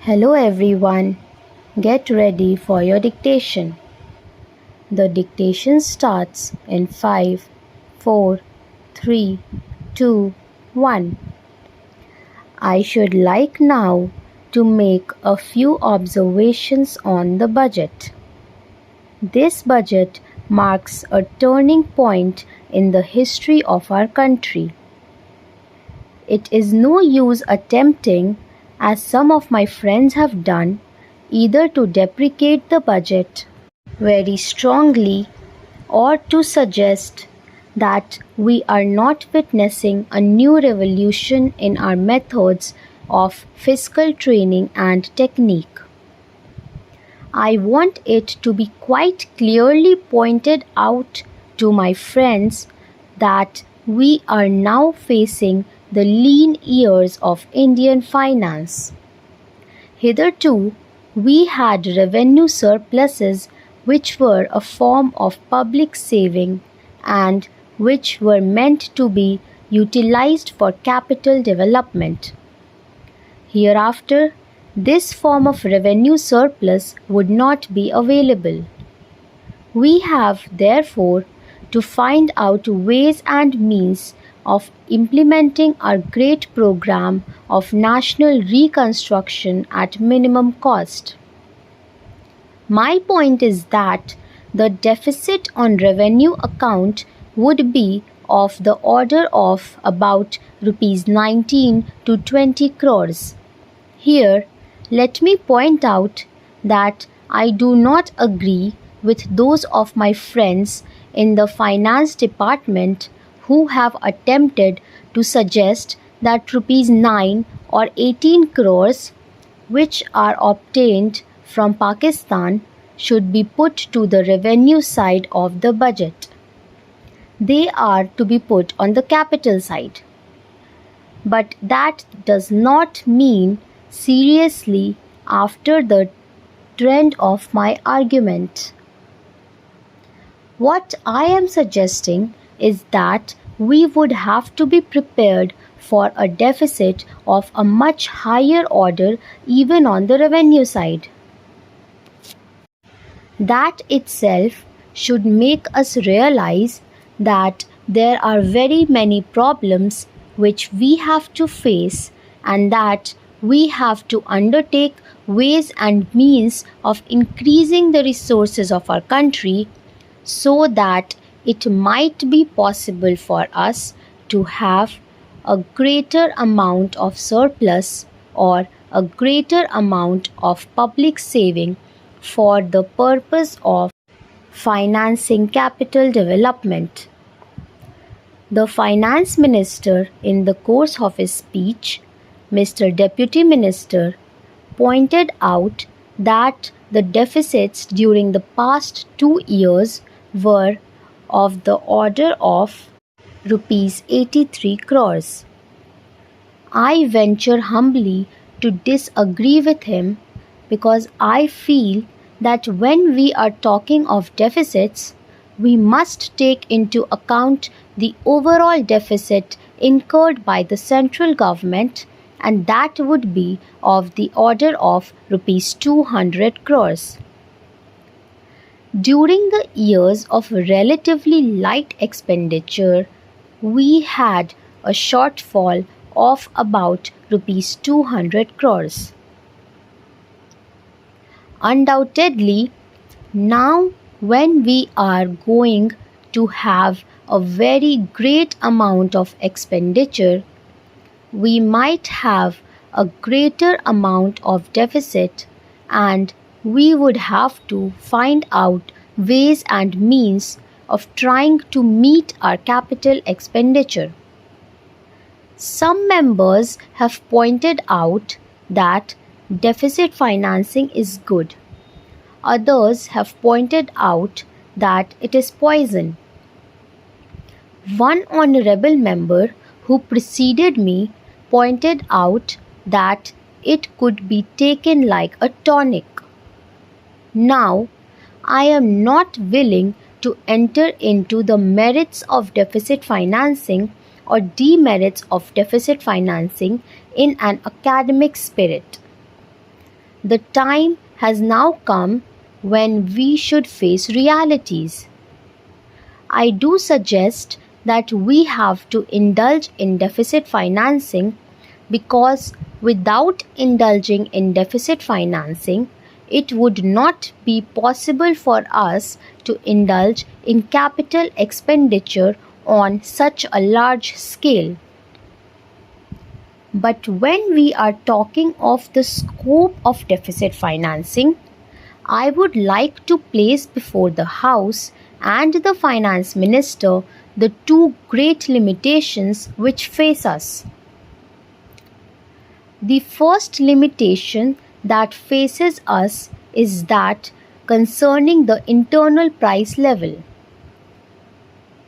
Hello everyone, get ready for your dictation. The dictation starts in 5, 4, 3, 2, 1. I should like now to make a few observations on the budget. This budget marks a turning point in the history of our country. It is no use attempting, as some of my friends have done, either to deprecate the budget very strongly or to suggest that we are not witnessing a new revolution in our methods of fiscal training and technique. I want it to be quite clearly pointed out to my friends that we are now facing the lean years of Indian finance. Hitherto, we had revenue surpluses which were a form of public saving and which were meant to be utilized for capital development. Hereafter, this form of revenue surplus would not be available. We have, therefore, to find out ways and means of implementing our great program of national reconstruction at minimum cost. My point is that the deficit on revenue account would be of the order of about rupees 19 to 20 crores. Here, let me point out that I do not agree with those of my friends in the finance department who have attempted to suggest that rupees 9 or 18 crores which are obtained from Pakistan should be put to the revenue side of the budget. They are to be put on the capital side. But that does not mean seriously after the trend of my argument. What I am suggesting is that we would have to be prepared for a deficit of a much higher order even on the revenue side. That itself should make us realize that there are very many problems which we have to face and that we have to undertake ways and means of increasing the resources of our country so that it might be possible for us to have a greater amount of surplus or a greater amount of public saving for the purpose of financing capital development. The Finance Minister, in the course of his speech, Mr. Deputy Minister, pointed out that the deficits during the past 2 years were of the order of rupees 83 crores. I venture humbly to disagree with him because I feel that when we are talking of deficits, we must take into account the overall deficit incurred by the central government, and that would be of the order of rupees 200 crores. During the years of relatively light expenditure, we had a shortfall of about rupees 200 crores. Undoubtedly, now when we are going to have a very great amount of expenditure, we might have a greater amount of deficit and we would have to find out ways and means of trying to meet our capital expenditure. Some members have pointed out that deficit financing is good. Others have pointed out that it is poison. One honorable member who preceded me pointed out that it could be taken like a tonic. Now, I am not willing to enter into the merits of deficit financing or demerits of deficit financing in an academic spirit. The time has now come when we should face realities. I do suggest that we have to indulge in deficit financing because without indulging in deficit financing, it would not be possible for us to indulge in capital expenditure on such a large scale. But when we are talking of the scope of deficit financing, I would like to place before the House and the Finance Minister the two great limitations which face us. The first limitation that faces us is that concerning the internal price level.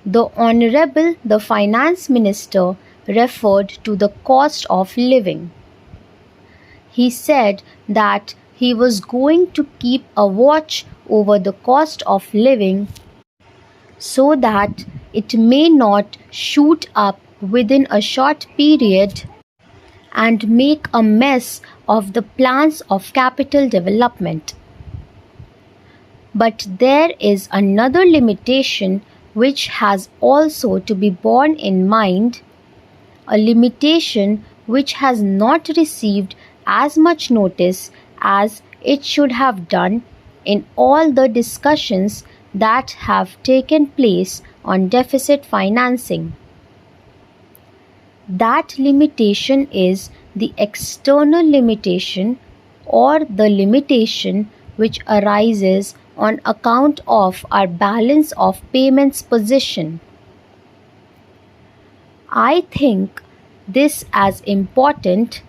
The Honorable the Finance Minister referred to the cost of living. He said that he was going to keep a watch over the cost of living so that it may not shoot up within a short period and make a mess of the plans of capital development. But there is another limitation which has also to be borne in mind, a limitation which has not received as much notice as it should have done in all the discussions that have taken place on deficit financing. That limitation is the external limitation or the limitation which arises on account of our balance of payments position. I think this as important,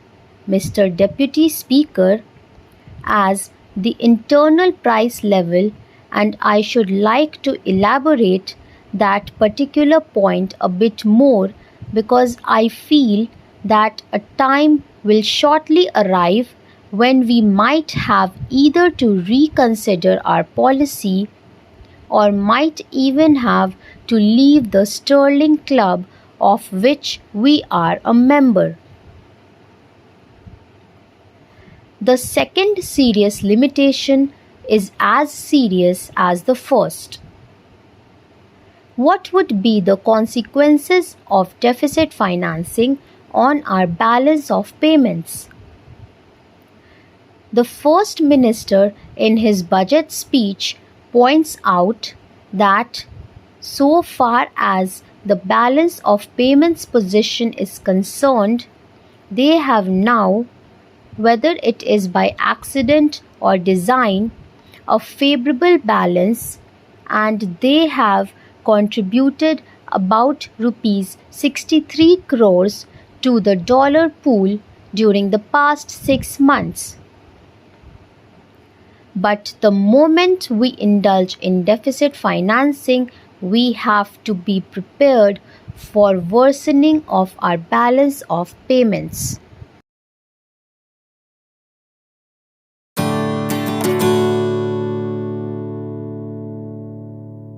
Mr. Deputy Speaker, as the internal price level, and I should like to elaborate that particular point a bit more because I feel that a time will shortly arrive when we might have either to reconsider our policy or might even have to leave the sterling club of which we are a member. The second serious limitation is as serious as the first. What would be the consequences of deficit financing on our balance of payments? The First Minister in his budget speech points out that so far as the balance of payments position is concerned, they have now, whether it is by accident or design, a favorable balance, and they have contributed about rupees 63 crores to the dollar pool during the past 6 months. But the moment we indulge in deficit financing, we have to be prepared for worsening of our balance of payments.